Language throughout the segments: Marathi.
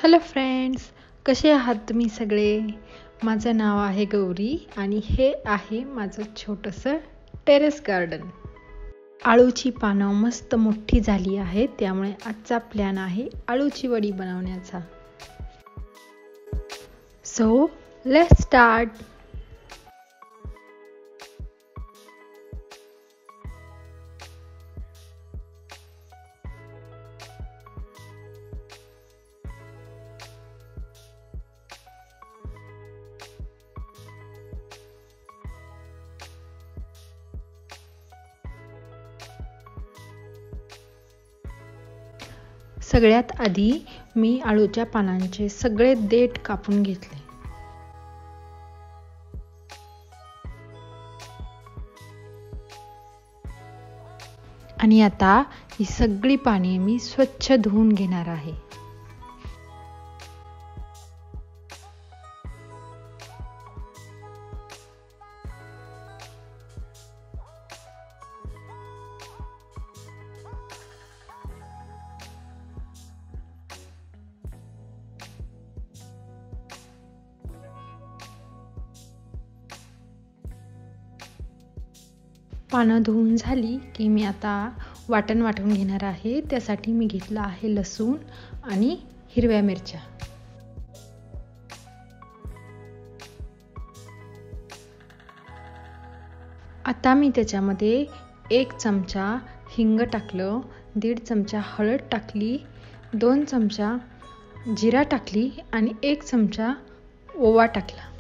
हॅलो फ्रेंड्स, कसे आहात तुम्ही सगळे? माझं नाव आहे गौरी आणि हे आहे माझं छोटंसं टेरेस गार्डन. आळूची पानं मस्त मोठी झाली आहेत, त्यामुळे आजचा प्लॅन आहे आळूची वडी बनवण्याचा. So let's start. सगळ्यात आधी मी आळूच्या पानांचे सगळे देठ कापून घेतले. आणि आता ही सगळी पाने मी स्वच्छ धुवून घेणार आहे. पानं धुवून झाली की मी आता वाटण वाटून घेणार आहे. त्यासाठी मी घेतलं आहे लसूण आणि हिरव्या मिरच्या. आता मी त्याच्यामध्ये 1 चमचा हिंग टाकलं, 1.5 चमचा हळद टाकली, 2 चमचा जिरा टाकली आणि 1 चमचा ओवा टाकला.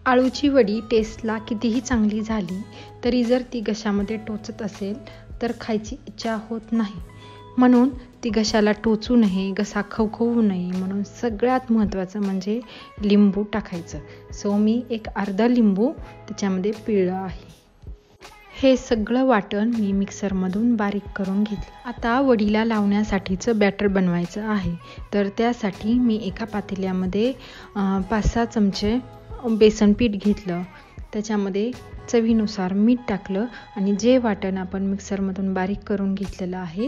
आळूची वडी टेस्टला कितीही चांगली झाली तरी जर ती घशामध्ये टोचत असेल तर खायची इच्छा होत नाही. म्हणून ती घशाला टोचू नये, घसा खवखवू नये म्हणून सगळ्यात महत्त्वाचं म्हणजे लिंबू टाकायचं. सो मी एक अर्धा लिंबू त्याच्यामध्ये पिळलं आहे. हे सगळं वाटण मी मिक्सरमधून बारीक करून घेतलं. आता वडीला लावण्यासाठीचं बॅटर बनवायचं आहे. तर त्यासाठी मी एका पातेल्यामध्ये 5-6 चमचे बेसन पीठ घेतलं. त्याच्यामध्ये चवीनुसार मीठ टाकलं आणि जे वाटण आपण मिक्सरमधून बारीक करून घेतलेलं आहे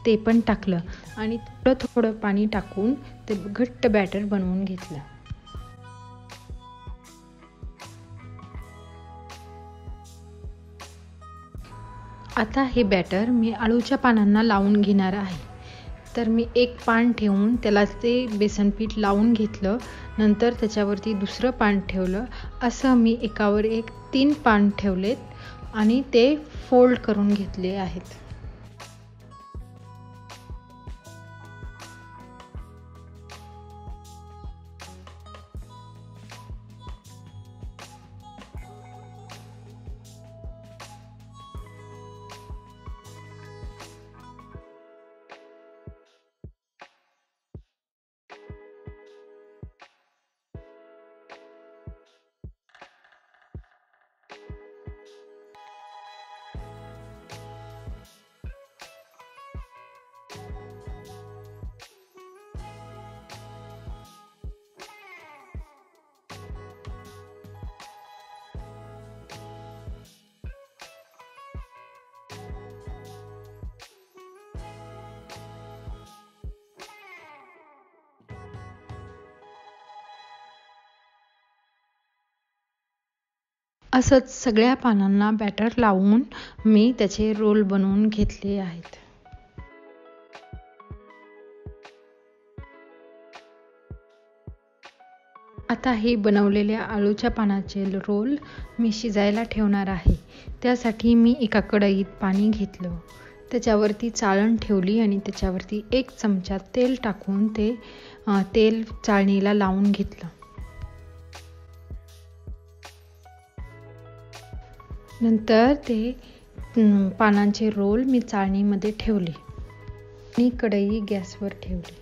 ते पण टाकलं आणि थोडं थोडं पाणी टाकून ते घट्ट बॅटर बनवून घेतलं. आता हे बॅटर मी आळूच्या पानांना लावून घेणार आहे. तर मी एक पान ठेवून त्याला ते बेसन पीठ लावून घेतलं. नंतर त्याच्यावरती दुसरं पान ठेवलं. असं मी एकावर एक 3 पान ठेवलेत आणि ते फोल्ड करून घेतले आहेत. असंच सगळ्या पानांना बॅटर लावून मी त्याचे रोल बनवून घेतले आहेत. आता हे बनवलेल्या आळूच्या पानाचे रोल मी शिजायला ठेवणार आहे. त्यासाठी मी एका कढईत पाणी घेतलं, त्याच्यावरती चाळण ठेवली आणि त्याच्यावरती 1 चमचा तेल टाकून ते तेल चाळणीला लावून घेतलं. नंतर ते पानांचे रोल मी चाळणीमध्ये ठेवले आणि कढई गॅसवर ठेवली.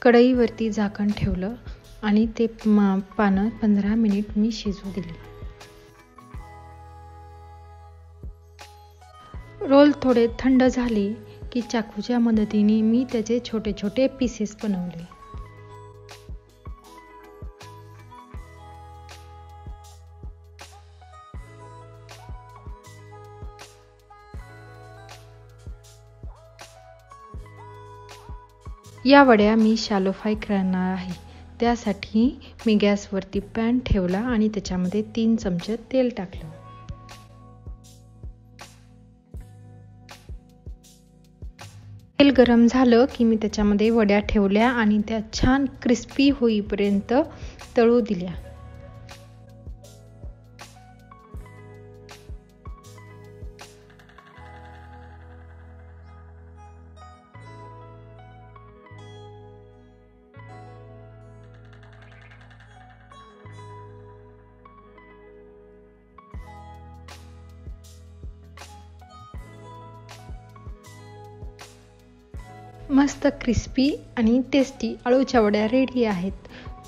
कढईवरती झाकण ठेवलं आणि ते पानं 15 मिनिट मी शिजू दिली. रोल थोडे थंड झाले की चाकूच्या मदतीने मी त्याचे छोटे छोटे पीसेस बनवले. या वड्या मी शॅलो फ्राय करणार आहे. त्यासाठी मी गॅसवरती पॅन ठेवला आणि त्याच्यामध्ये 3 चमचे तेल टाकलं. तेल गरम झालं की मी त्याच्यामध्ये वड्या ठेवल्या आणि त्या छान क्रिस्पी होईपर्यंत तळू दिल्या. मस्त क्रिस्पी आणि टेस्टी आळूच्या वड्या रेडी आहेत.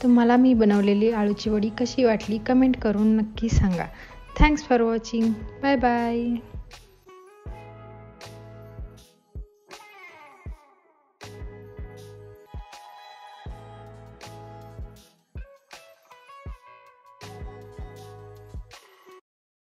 तुम्हाला मी बनवलेली आळूची वडी कशी वाटली कमेंट करून नक्की सांगा. Thanks for watching. Bye bye.